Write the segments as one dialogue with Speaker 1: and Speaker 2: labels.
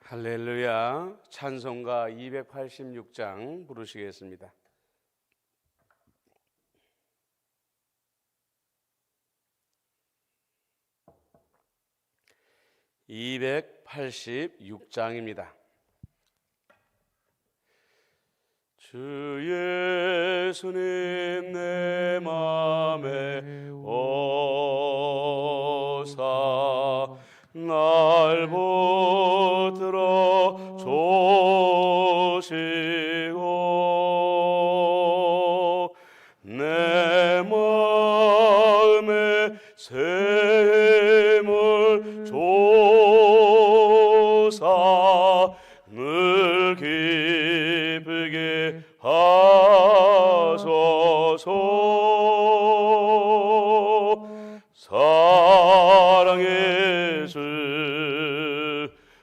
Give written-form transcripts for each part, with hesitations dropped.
Speaker 1: 할렐루야. 찬송가 286장 부르시겠습니다. (286장입니다) 주 예수님 내 맘에 오사 날 붙들어 주시고 내 마음에 새 힘을 조사 늘 기쁘게 하소서. 사랑의 주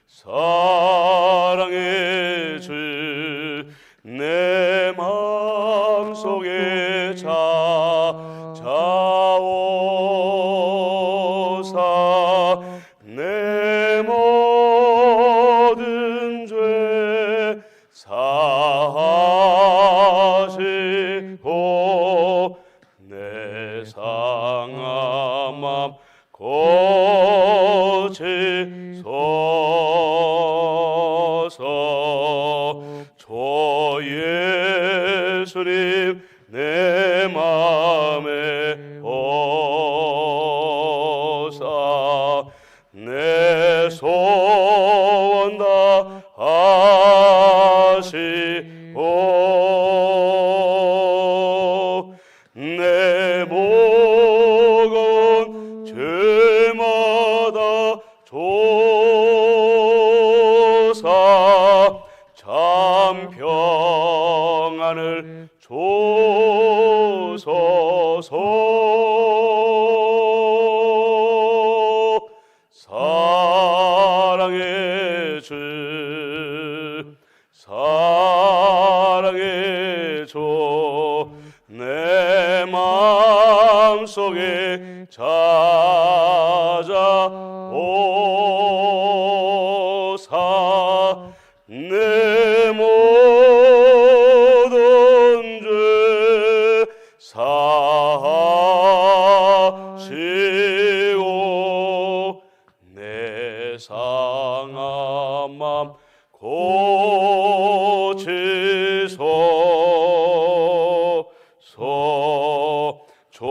Speaker 1: 사랑의 주 내 마음속에 찾아오사 내 모든 죄 사하시고 내 상한 맘 고치소서. 주 예수님 내 맘에 오사 내 소원 다 하시고 내 무거운 죄마다 조사 참 평안을 주소서. 사랑의 주 사랑의 주 내 마음속에 찾아오사 내 모든 죄 사하시고 내 상한 맘 고치소서. 주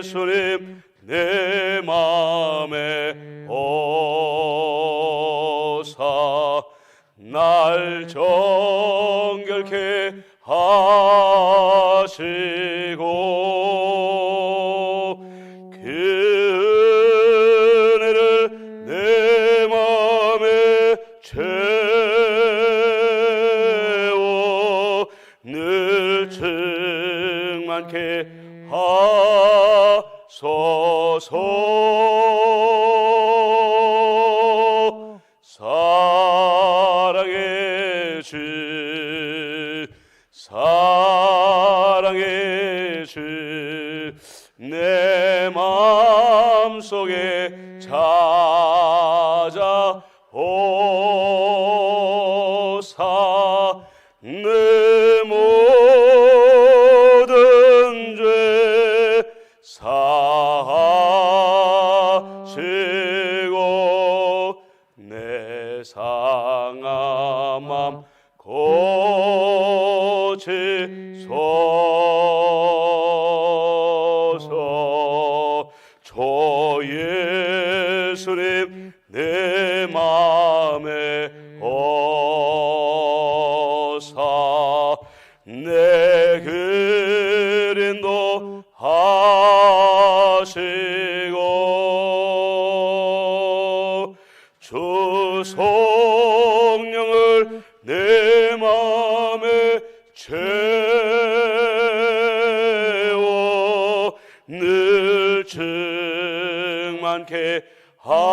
Speaker 1: 예수님 내 맘에 오사 날 정결케 하시고 그 은혜를 내 맘에 채워 늘 충만케 하소서. 사랑의 주 사랑의 주 내 마음속에 찾아오사 내 모든 죄 사하시고 내 상한 맘 고치소서. 주 예수님 내 맘에 오사 내 그린도 하시고 주 성령을 내 맘에 채워 늘 충만케 하소서.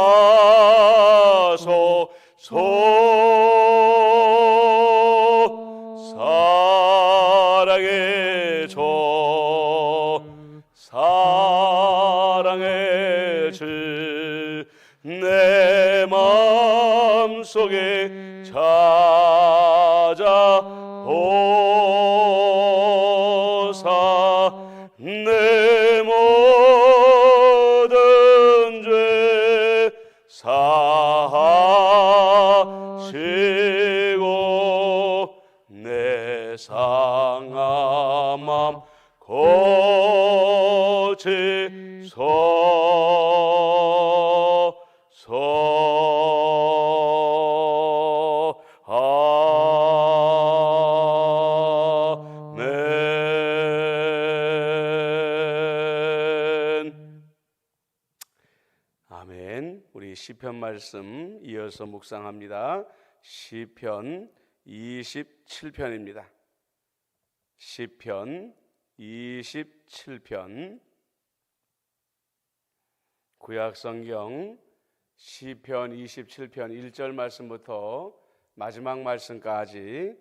Speaker 1: 사랑의 주 사랑의 주 내 마음속에 찾아오사 내 모든 죄 사하시고 내 상한 맘 고치소서. 아멘. 아멘. 우리 시편 말씀 이어서 묵상합니다. 시편 27편입니다. 시편 27편, 구약성경 시편 27편 1절 말씀부터 마지막 말씀까지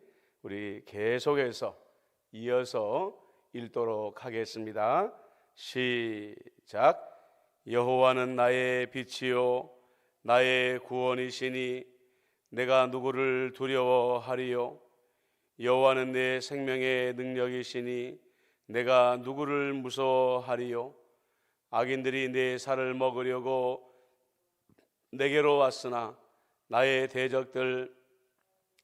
Speaker 1: 우리 계속해서 이어서 읽도록 하겠습니다. 시작. 여호와는 나의 빛이요 나의 구원이시니 내가 누구를 두려워하리요. 여호와는 내 생명의 능력이시니 내가 누구를 무서워하리요. 악인들이 내 살을 먹으려고 내게로 왔으나 나의 대적들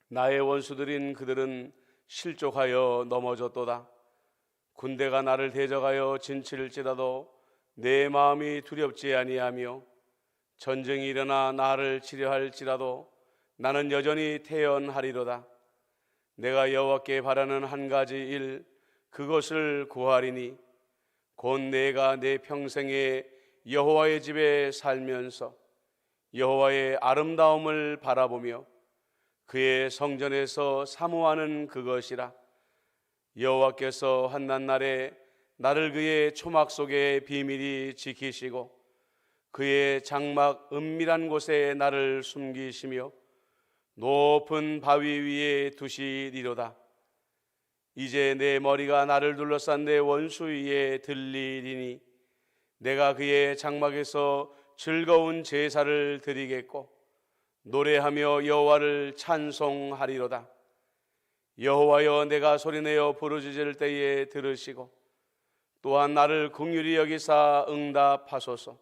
Speaker 1: 나의 원수들인 그들은 실족하여 넘어졌도다. 군대가 나를 대적하여 진칠지라도 내 마음이 두렵지 아니하며 전쟁이 일어나 나를 치려할지라도 나는 여전히 태연하리로다. 내가 여호와께 바라는 한 가지 일 그것을 구하리니 곧 내가 내 평생에 여호와의 집에 살면서 여호와의 아름다움을 바라보며 그의 성전에서 사모하는 그것이라. 여호와께서 환난 날에 나를 그의 초막 속에 비밀히 지키시고 그의 장막 은밀한 곳에 나를 숨기시며 높은 바위 위에 두시리로다. 이제 내 머리가 나를 둘러싼 내 원수 위에 들리리니 내가 그의 장막에서 즐거운 제사를 드리겠고 노래하며 여호와를 찬송하리로다. 여호와여 내가 소리내어 부르짖을 때에 들으시고 또한 나를 긍휼히 여기사 응답하소서.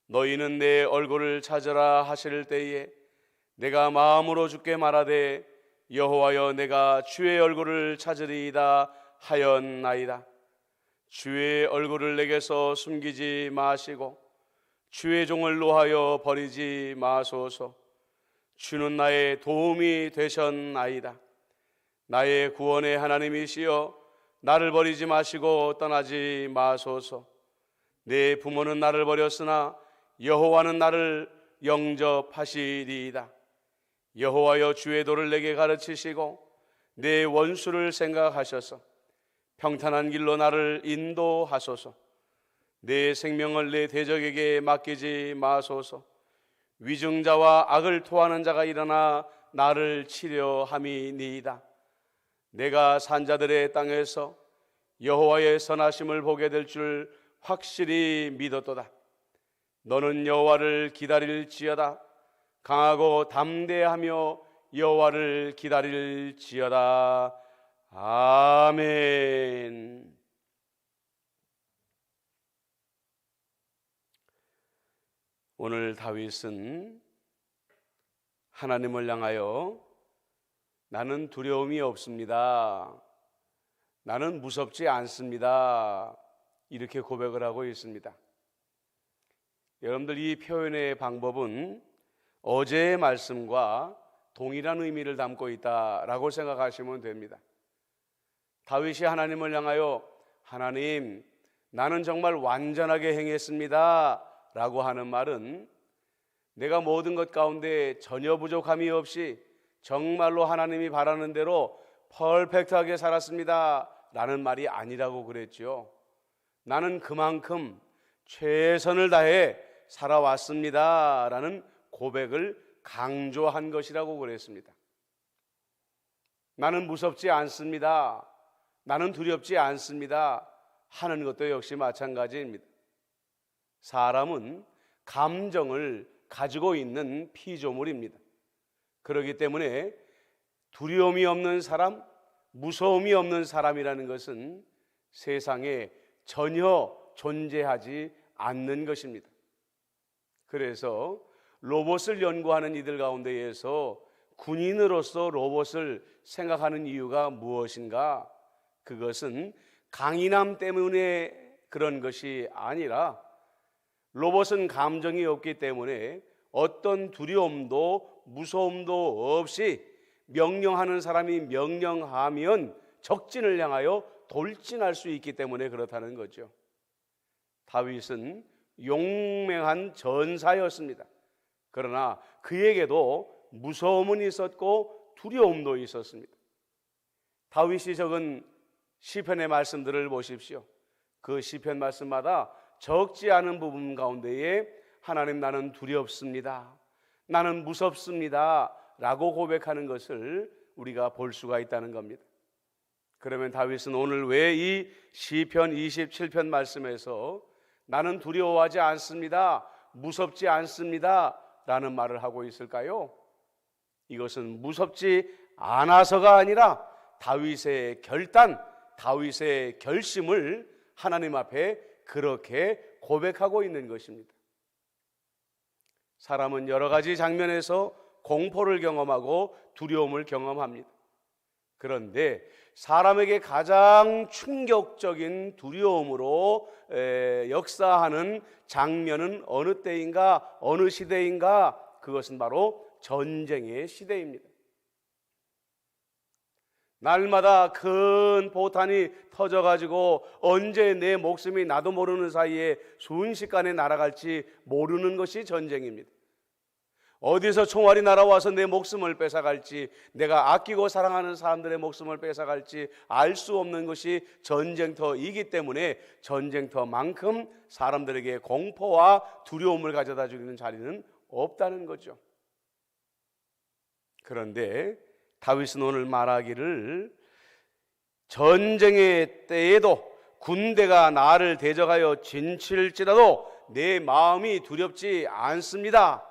Speaker 1: 너희는 내 얼굴을 찾으라 하실 때에 내가 마음으로 주께 말하되 여호와여 내가 주의 얼굴을 찾으리이다 하였나이다. 주의 얼굴을 내게서 숨기지 마시고 주의 종을 노하여 버리지 마소서. 주는 나의 도움이 되셨나이다. 나의 구원의 하나님이시여 나를 버리지 마시고 떠나지 마소서. 내 부모는 나를 버렸으나 여호와는 나를 영접하시리이다. 여호와여 주의 도를 내게 가르치시고 내 원수를 생각하셔서 평탄한 길로 나를 인도하소서. 내 생명을 내 대적에게 맡기지 마소서. 위증자와 악을 토하는 자가 일어나 나를 치려 함이니이다. 내가 산자들의 땅에서 여호와의 선하심을 보게 될 줄 확실히 믿었도다. 너는 여호와를 기다릴지어다. 강하고 담대하며 여호와를 기다릴지어다. 아멘. 오늘 다윗은 하나님을 향하여 나는 두려움이 없습니다. 나는 무섭지 않습니다. 이렇게 고백을 하고 있습니다. 여러분들 이 표현의 방법은 어제의 말씀과 동일한 의미를 담고 있다라고 생각하시면 됩니다. 다윗이 하나님을 향하여 하나님 나는 정말 완전하게 행했습니다 라고 하는 말은 내가 모든 것 가운데 전혀 부족함이 없이 정말로 하나님이 바라는 대로 퍼펙트하게 살았습니다 라는 말이 아니라고 그랬죠. 나는 그만큼 최선을 다해 살아왔습니다 라는 고백을 강조한 것이라고 그랬습니다. 나는 무섭지 않습니다. 나는 두렵지 않습니다 하는 것도 역시 마찬가지입니다. 사람은 감정을 가지고 있는 피조물입니다. 그렇기 때문에 두려움이 없는 사람, 무서움이 없는 사람이라는 것은 세상에 전혀 존재하지 않는 것입니다. 그래서 로봇을 연구하는 이들 가운데에서 군인으로서 로봇을 생각하는 이유가 무엇인가? 그것은 강인함 때문에 그런 것이 아니라 로봇은 감정이 없기 때문에 어떤 두려움도 무서움도 없이 명령하는 사람이 명령하면 적진을 향하여 돌진할 수 있기 때문에 그렇다는 거죠. 다윗은 용맹한 전사였습니다. 그러나 그에게도 무서움은 있었고 두려움도 있었습니다. 다윗이 적은 시편의 말씀들을 보십시오. 그 시편 말씀마다 적지 않은 부분 가운데에 하나님, 나는 두렵습니다, 나는 무섭습니다 라고 고백하는 것을 우리가 볼 수가 있다는 겁니다. 그러면 다윗은 오늘 왜 이 시편 27편 말씀에서 나는 두려워하지 않습니다, 무섭지 않습니다 라는 말을 하고 있을까요? 이것은 무섭지 않아서가 아니라 다윗의 결단, 다윗의 결심을 하나님 앞에 그렇게 고백하고 있는 것입니다. 사람은 여러 가지 장면에서 공포를 경험하고 두려움을 경험합니다. 그런데 사람에게 가장 충격적인 두려움으로 역사하는 장면은 어느 때인가, 어느 시대인가? 그것은 바로 전쟁의 시대입니다. 날마다 큰 포탄이 터져가지고 언제 내 목숨이 나도 모르는 사이에 순식간에 날아갈지 모르는 것이 전쟁입니다. 어디서 총알이 날아와서 내 목숨을 뺏어갈지, 내가 아끼고 사랑하는 사람들의 목숨을 뺏어갈지 알 수 없는 것이 전쟁터이기 때문에 전쟁터만큼 사람들에게 공포와 두려움을 가져다 주는 자리는 없다는 거죠. 그런데 다윗은 오늘 말하기를 전쟁의 때에도 군대가 나를 대적하여 진칠지라도 내 마음이 두렵지 않습니다.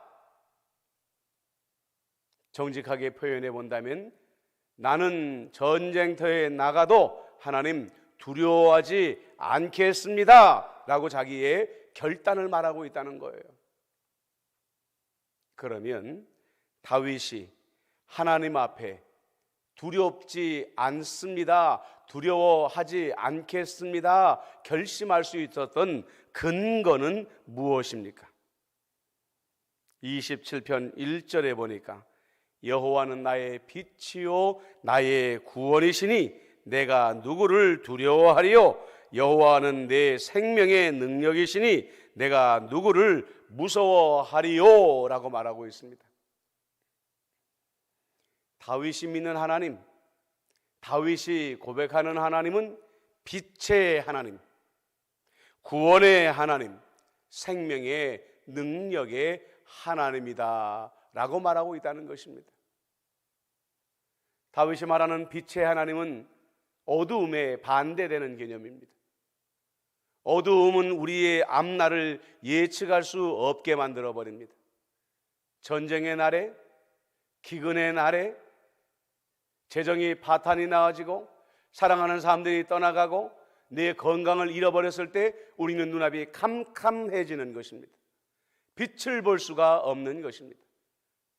Speaker 1: 정직하게 표현해 본다면 나는 전쟁터에 나가도 하나님 두려워하지 않겠습니다 라고 자기의 결단을 말하고 있다는 거예요. 그러면 다윗이 하나님 앞에 두렵지 않습니다, 두려워하지 않겠습니다 결심할 수 있었던 근거는 무엇입니까? 27편 1절에 보니까 여호와는 나의 빛이요 나의 구원이시니 내가 누구를 두려워하리요? 여호와는 내 생명의 능력이시니 내가 누구를 무서워하리요? 라고 말하고 있습니다. 다윗이 믿는 하나님, 다윗이 고백하는 하나님은 빛의 하나님, 구원의 하나님, 생명의 능력의 하나님이다 라고 말하고 있다는 것입니다. 다윗이 말하는 빛의 하나님은 어두움에 반대되는 개념입니다. 어두움은 우리의 앞날을 예측할 수 없게 만들어버립니다. 전쟁의 날에, 기근의 날에, 재정이 파탄이 나아지고 사랑하는 사람들이 떠나가고 내 건강을 잃어버렸을 때 우리는 눈앞이 캄캄해지는 것입니다. 빛을 볼 수가 없는 것입니다.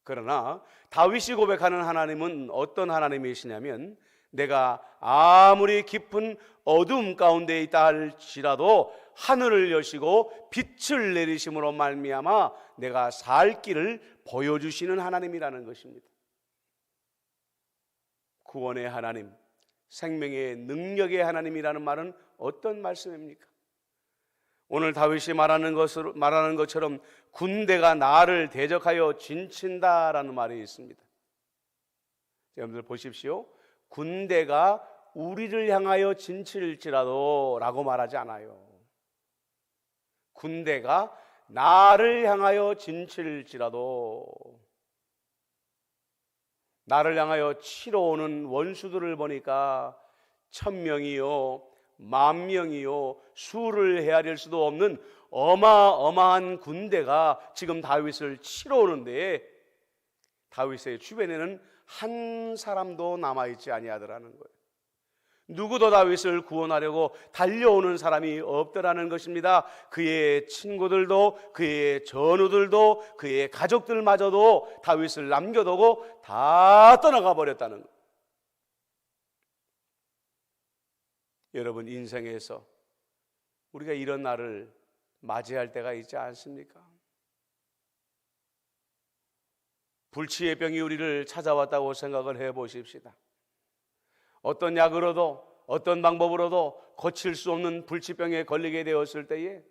Speaker 1: 그러나 다윗이 고백하는 하나님은 어떤 하나님이시냐면 내가 아무리 깊은 어둠 가운데 있다 할지라도 하늘을 여시고 빛을 내리심으로 말미암아 내가 살 길을 보여주시는 하나님이라는 것입니다. 구원의 하나님, 생명의 능력의 하나님이라는 말은 어떤 말씀입니까? 오늘 다윗이 말하는 것처럼 군대가 나를 대적하여 진친다라는 말이 있습니다. 여러분들 보십시오. 군대가 우리를 향하여 진칠지라도 라고 말하지 않아요. 군대가 나를 향하여 진칠지라도, 나를 향하여 치러 오는 원수들을 보니까 1000명이요, 10,000명이요, 수를 헤아릴 수도 없는 어마어마한 군대가 지금 다윗을 치러 오는데 다윗의 주변에는 한 사람도 남아있지 아니하더라는 거예요. 누구도 다윗을 구원하려고 달려오는 사람이 없더라는 것입니다. 그의 친구들도, 그의 전우들도, 그의 가족들마저도 다윗을 남겨두고 다 떠나가 버렸다는 거예요. 여러분, 인생에서 우리가 이런 날을 맞이할 때가 있지 않습니까? 불치의 병이 우리를 찾아왔다고 생각을 해보십시다. 어떤 약으로도 어떤 방법으로도 고칠 수 없는 불치병에 걸리게 되었을 때에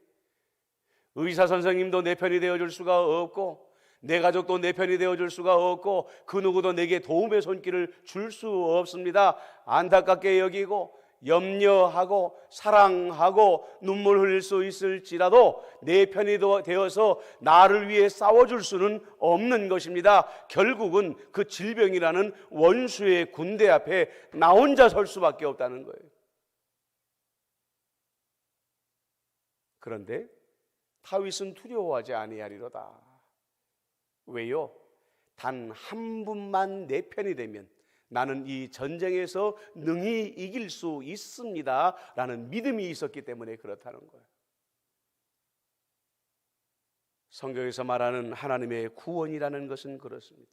Speaker 1: 의사 선생님도 내 편이 되어줄 수가 없고 내 가족도 내 편이 되어줄 수가 없고 그 누구도 내게 도움의 손길을 줄 수 없습니다. 안타깝게 여기고 염려하고 사랑하고 눈물 흘릴 수 있을지라도 내 편이 되어서 나를 위해 싸워줄 수는 없는 것입니다. 결국은 그 질병이라는 원수의 군대 앞에 나 혼자 설 수밖에 없다는 거예요. 그런데 다윗은 두려워하지 아니하리로다. 왜요? 단 한 분만 내 편이 되면 나는 이 전쟁에서 능히 이길 수 있습니다 라는 믿음이 있었기 때문에 그렇다는 거예요. 성경에서 말하는 하나님의 구원이라는 것은 그렇습니다.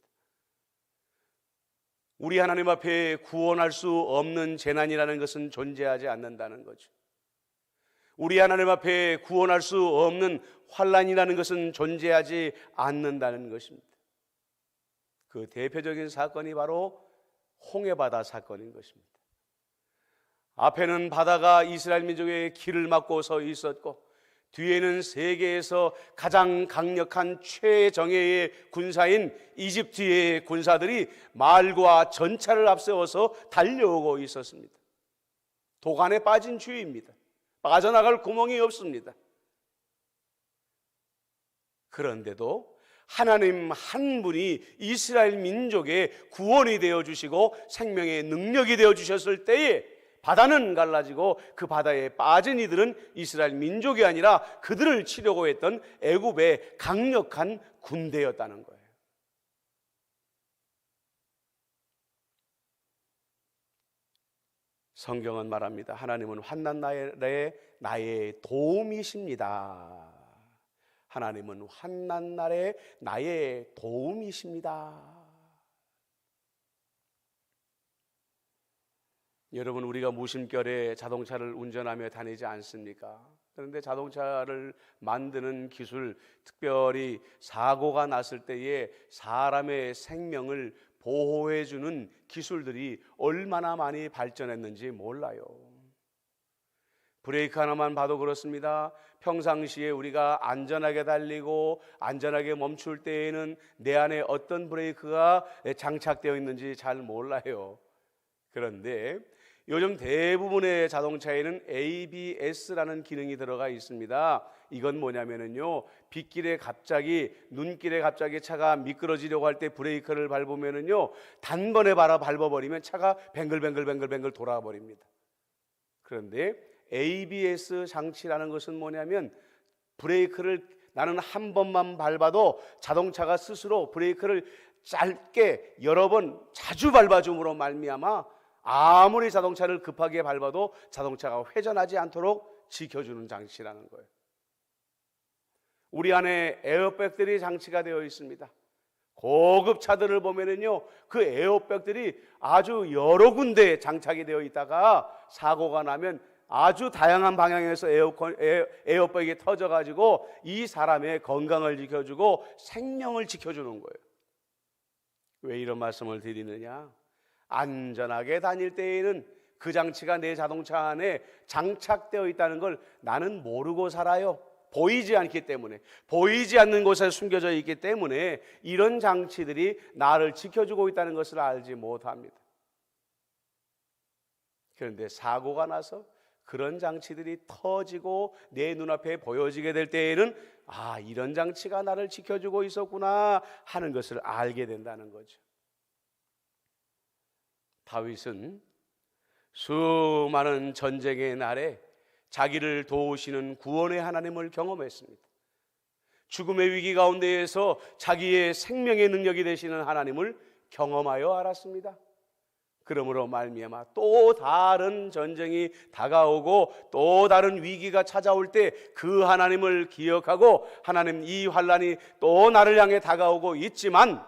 Speaker 1: 우리 하나님 앞에 구원할 수 없는 재난이라는 것은 존재하지 않는다는 거죠. 우리 하나님 앞에 구원할 수 없는 환난이라는 것은 존재하지 않는다는 것입니다. 그 대표적인 사건이 바로 홍해바다 사건인 것입니다. 앞에는 바다가 이스라엘 민족의 길을 막고 서 있었고 뒤에는 세계에서 가장 강력한 최정예의 군사인 이집트의 군사들이 말과 전차를 앞세워서 달려오고 있었습니다. 도간에 빠진 주의입니다. 빠져나갈 구멍이 없습니다. 그런데도 하나님 한 분이 이스라엘 민족의 구원이 되어주시고 생명의 능력이 되어주셨을 때에 바다는 갈라지고 그 바다에 빠진 이들은 이스라엘 민족이 아니라 그들을 치려고 했던 애굽의 강력한 군대였다는 거예요. 성경은 말합니다. 하나님은 환난 날에 나의 도움이십니다. 하나님은 환난 날에 나의 도움이십니다. 여러분, 우리가 무심결에 자동차를 운전하며 다니지 않습니까? 그런데 자동차를 만드는 기술, 특별히 사고가 났을 때에 사람의 생명을 보호해주는 기술들이 얼마나 많이 발전했는지 몰라요. 브레이크 하나만 봐도 그렇습니다. 평상시에 우리가 안전하게 달리고 안전하게 멈출 때에는 내 안에 어떤 브레이크가 장착되어 있는지 잘 몰라요. 그런데 요즘 대부분의 자동차에는 ABS라는 기능이 들어가 있습니다. 이건 뭐냐면요, 빗길에 갑자기 눈길에 갑자기 차가 미끄러지려고 할 때 브레이크를 밟으면요 단번에 밟아버리면 차가 뱅글뱅글 돌아가 버립니다. 그런데 ABS 장치라는 것은 뭐냐면 브레이크를 나는 한 번만 밟아도 자동차가 스스로 브레이크를 짧게 여러 번 자주 밟아줌으로 말미암아 아무리 자동차를 급하게 밟아도 자동차가 회전하지 않도록 지켜주는 장치라는 거예요. 우리 안에 에어백들이 장치가 되어 있습니다. 고급 차들을 보면은요, 그 에어백들이 아주 여러 군데에 장착이 되어 있다가 사고가 나면 아주 다양한 방향에서 에어백이 터져가지고 이 사람의 건강을 지켜주고 생명을 지켜주는 거예요. 왜 이런 말씀을 드리느냐? 안전하게 다닐 때에는 그 장치가 내 자동차 안에 장착되어 있다는 걸 나는 모르고 살아요. 보이지 않기 때문에, 보이지 않는 곳에 숨겨져 있기 때문에 이런 장치들이 나를 지켜주고 있다는 것을 알지 못합니다. 그런데 사고가 나서 그런 장치들이 터지고 내 눈앞에 보여지게 될 때에는 아, 이런 장치가 나를 지켜주고 있었구나 하는 것을 알게 된다는 거죠. 다윗은 수많은 전쟁의 날에 자기를 도우시는 구원의 하나님을 경험했습니다. 죽음의 위기 가운데에서 자기의 생명의 능력이 되시는 하나님을 경험하여 알았습니다. 그러므로 말미암아 또 다른 전쟁이 다가오고 또 다른 위기가 찾아올 때 그 하나님을 기억하고, 하나님, 이 환난이 또 나를 향해 다가오고 있지만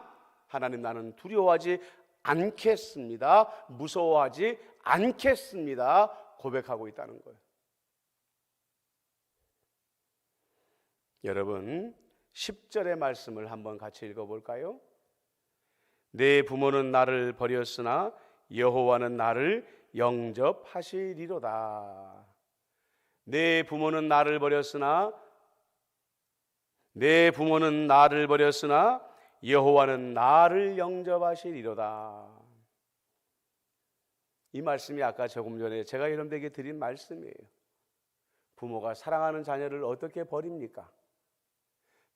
Speaker 1: 하나님, 나는 두려워하지 않겠습니다, 무서워하지 않겠습니다 고백하고 있다는 거예요. 여러분, 10절의 말씀을 한번 같이 읽어볼까요? 내 부모는 나를 버렸으나 여호와는 나를 영접하시리로다. 내 부모는 나를 버렸으나 여호와는 나를 영접하시리로다. 이 말씀이 아까 조금 전에 제가 여러분들에게 드린 말씀이에요. 부모가 사랑하는 자녀를 어떻게 버립니까?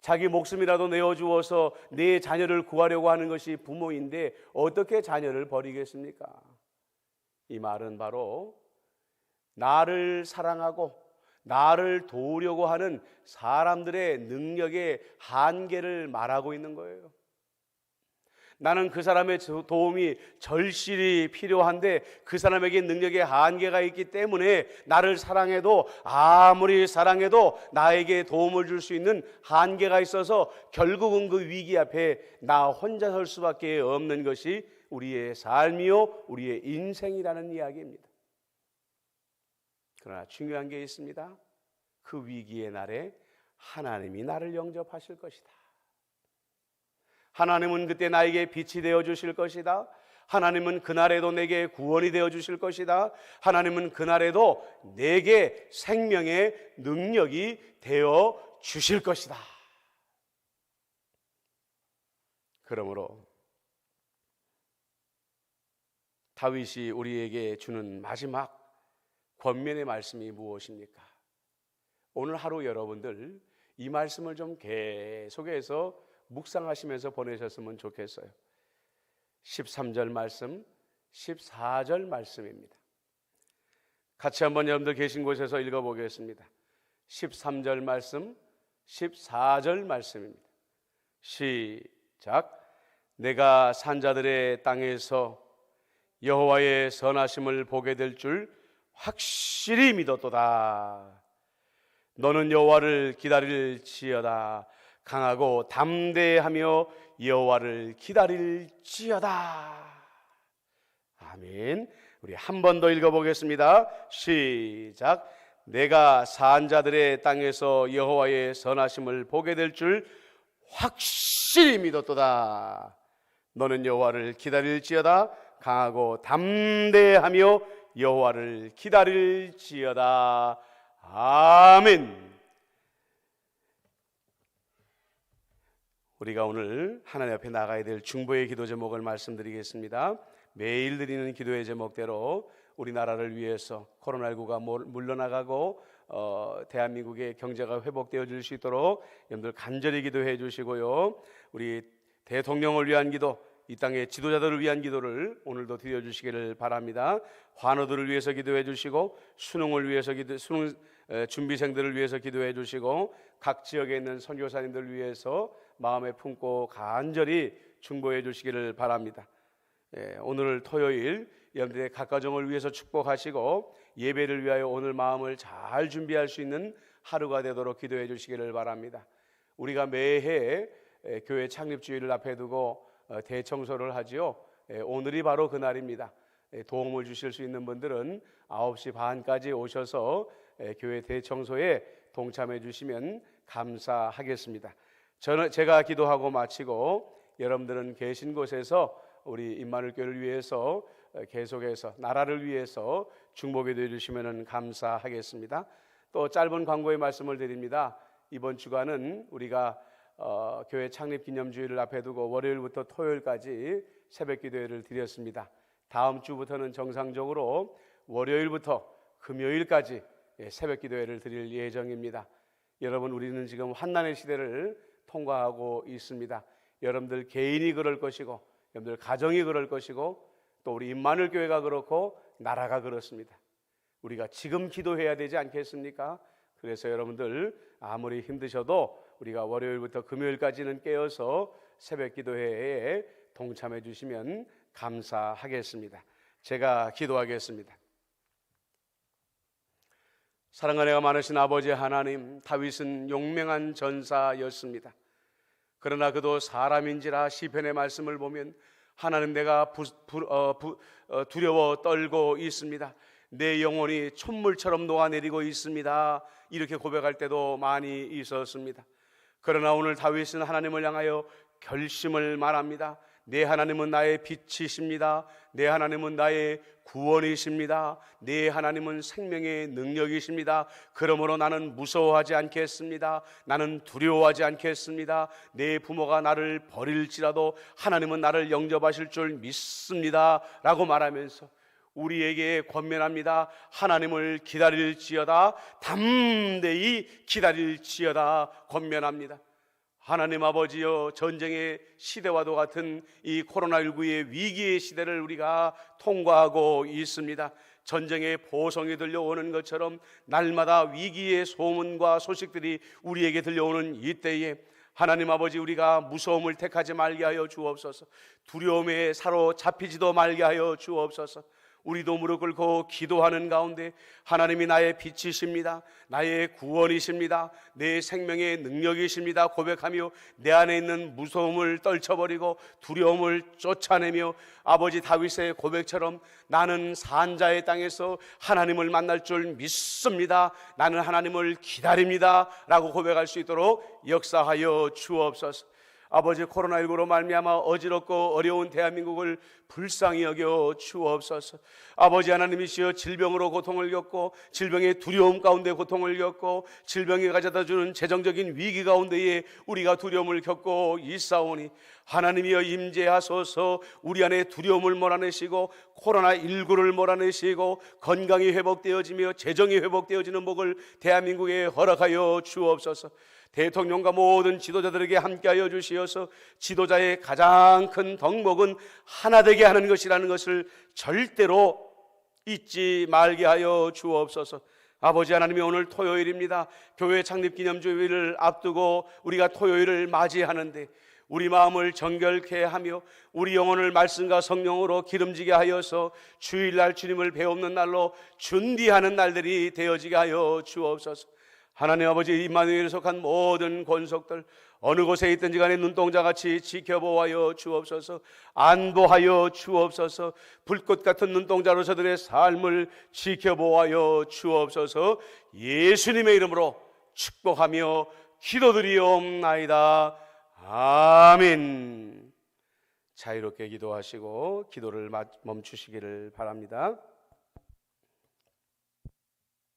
Speaker 1: 자기 목숨이라도 내어주어서 내 자녀를 구하려고 하는 것이 부모인데 어떻게 자녀를 버리겠습니까? 이 말은 바로 나를 사랑하고 나를 도우려고 하는 사람들의 능력의 한계를 말하고 있는 거예요. 나는 그 사람의 도움이 절실히 필요한데 그 사람에게 능력의 한계가 있기 때문에 나를 사랑해도, 아무리 사랑해도 나에게 도움을 줄 수 있는 한계가 있어서 결국은 그 위기 앞에 나 혼자 설 수밖에 없는 것이 우리의 삶이요 우리의 인생이라는 이야기입니다. 그러나 중요한 게 있습니다. 그 위기의 날에 하나님이 나를 영접하실 것이다. 하나님은 그때 나에게 빛이 되어 주실 것이다. 하나님은 그날에도 내게 구원이 되어 주실 것이다. 하나님은 그날에도 내게 생명의 능력이 되어 주실 것이다. 그러므로 다윗이 우리에게 주는 마지막 권면의 말씀이 무엇입니까? 오늘 하루 여러분들 이 말씀을 좀 계속해서 묵상하시면서 보내셨으면 좋겠어요. 13절 말씀, 14절 말씀입니다. 같이 한번 여러분들 계신 곳에서 읽어보겠습니다. 13절 말씀, 14절 말씀입니다. 시작. 내가 산자들의 땅에서 여호와의 선하심을 보게 될 줄 확실히 믿었도다. 너는 여호와를 기다릴지어다. 강하고 담대하며 여호와를 기다릴지어다. 아멘. 우리 한 번 더 읽어보겠습니다. 시작. 내가 산자들의 땅에서 여호와의 선하심을 보게 될 줄 확실히 믿었도다. 너는 여호와를 기다릴지어다. 강하고 담대하며 여호와를 기다릴지어다. 아멘. 우리가 오늘 하나님 앞에 나가야 될 중보의 기도 제목을 말씀드리겠습니다. 매일 드리는 기도의 제목대로 우리나라를 위해서 코로나19가 물러나가고 대한민국의 경제가 회복되어질 수 있도록 여러분들 간절히 기도해 주시고요. 우리 대통령을 위한 기도, 이 땅의 지도자들을 위한 기도를 오늘도 드려주시기를 바랍니다. 환우들을 위해서 기도해 주시고 수능을 위해서 수능 준비생들을 위해서 기도해 주시고 각 지역에 있는 선교사님들을 위해서 마음에 품고 간절히 중보해 주시기를 바랍니다. 오늘 토요일 여러분들의 각 가정을 위해서 축복하시고 예배를 위하여 오늘 마음을 잘 준비할 수 있는 하루가 되도록 기도해 주시기를 바랍니다. 우리가 매해 교회 창립주일을 앞에 두고 대청소를 하지요. 오늘이 바로 그날입니다. 도움을 주실 수 있는 분들은 9시 반까지 오셔서 교회 대청소에 동참해 주시면 감사하겠습니다. 제가 기도하고 마치고 여러분들은 계신 곳에서 우리 임마누엘 교회를 위해서 계속해서 나라를 위해서 중보기도해 주시면 감사하겠습니다. 또 짧은 광고의 말씀을 드립니다. 이번 주간은 우리가 교회 창립 기념주일을 앞에 두고 월요일부터 토요일까지 새벽 기도회를 드렸습니다. 다음 주부터는 정상적으로 월요일부터 금요일까지 새벽 기도회를 드릴 예정입니다. 여러분, 우리는 지금 환난의 시대를 통과하고 있습니다. 여러분들 개인이 그럴 것이고 여러분들 가정이 그럴 것이고 또 우리 임마누엘 교회가 그렇고 나라가 그렇습니다. 우리가 지금 기도해야 되지 않겠습니까? 그래서 여러분들 아무리 힘드셔도 우리가 월요일부터 금요일까지는 깨어서 새벽 기도회에 동참해 주시면 감사하겠습니다. 제가 기도하겠습니다. 사랑하는 많으신 아버지 하나님, 다윗은 용맹한 전사였습니다. 그러나 그도 사람인지라 시편의 말씀을 보면 하나님, 내가 두려워 떨고 있습니다. 내 영혼이 촛물처럼 녹아내리고 있습니다. 이렇게 고백할 때도 많이 있었습니다. 그러나 오늘 다윗은 하나님을 향하여 결심을 말합니다. 내 하나님은 나의 빛이십니다. 내 하나님은 나의 구원이십니다. 내 하나님은 생명의 능력이십니다. 그러므로 나는 무서워하지 않겠습니다. 나는 두려워하지 않겠습니다. 내 부모가 나를 버릴지라도 하나님은 나를 영접하실 줄 믿습니다 라고 말하면서 우리에게 권면합니다. 하나님을 기다릴지어다, 담대히 기다릴지어다 권면합니다. 하나님 아버지여, 전쟁의 시대와도 같은 이 코로나19의 위기의 시대를 우리가 통과하고 있습니다. 전쟁의 보성이 들려오는 것처럼 날마다 위기의 소문과 소식들이 우리에게 들려오는 이때에 하나님 아버지, 우리가 무서움을 택하지 말게 하여 주옵소서. 두려움에 사로잡히지도 말게 하여 주옵소서. 우리도 무릎 꿇고 기도하는 가운데 하나님이 나의 빛이십니다. 나의 구원이십니다. 내 생명의 능력이십니다 고백하며 내 안에 있는 무서움을 떨쳐버리고 두려움을 쫓아내며 아버지 다윗의 고백처럼 나는 산자의 땅에서 하나님을 만날 줄 믿습니다. 나는 하나님을 기다립니다 라고 고백할 수 있도록 역사하여 주옵소서. 아버지, 코로나19로 말미암아 어지럽고 어려운 대한민국을 불쌍히 여겨 주옵소서. 아버지 하나님이시여, 질병으로 고통을 겪고 질병의 두려움 가운데 고통을 겪고 질병이 가져다주는 재정적인 위기 가운데에 우리가 두려움을 겪고 있사오니 하나님이여 임재하소서. 우리 안에 두려움을 몰아내시고 코로나19를 몰아내시고 건강이 회복되어지며 재정이 회복되어지는 복을 대한민국에 허락하여 주옵소서. 대통령과 모든 지도자들에게 함께하여 주시어서 지도자의 가장 큰 덕목은 하나 되게 하는 것이라는 것을 절대로 잊지 말게 하여 주옵소서. 아버지 하나님이, 오늘 토요일입니다. 교회 창립기념주일을 앞두고 우리가 토요일을 맞이하는데 우리 마음을 정결케 하며 우리 영혼을 말씀과 성령으로 기름지게 하여서 주일날 주님을 배우는 날로 준비하는 날들이 되어지게 하여 주옵소서. 하나님 아버지, 임마누엘에 속한 모든 권속들 어느 곳에 있든지 간에 눈동자같이 지켜보아여 주옵소서. 안보하여 주옵소서. 불꽃 같은 눈동자로 저들의 삶을 지켜보아여 주옵소서. 예수님의 이름으로 축복하며 기도드리옵나이다. 아멘. 자유롭게 기도하시고 기도를 멈추시기를 바랍니다.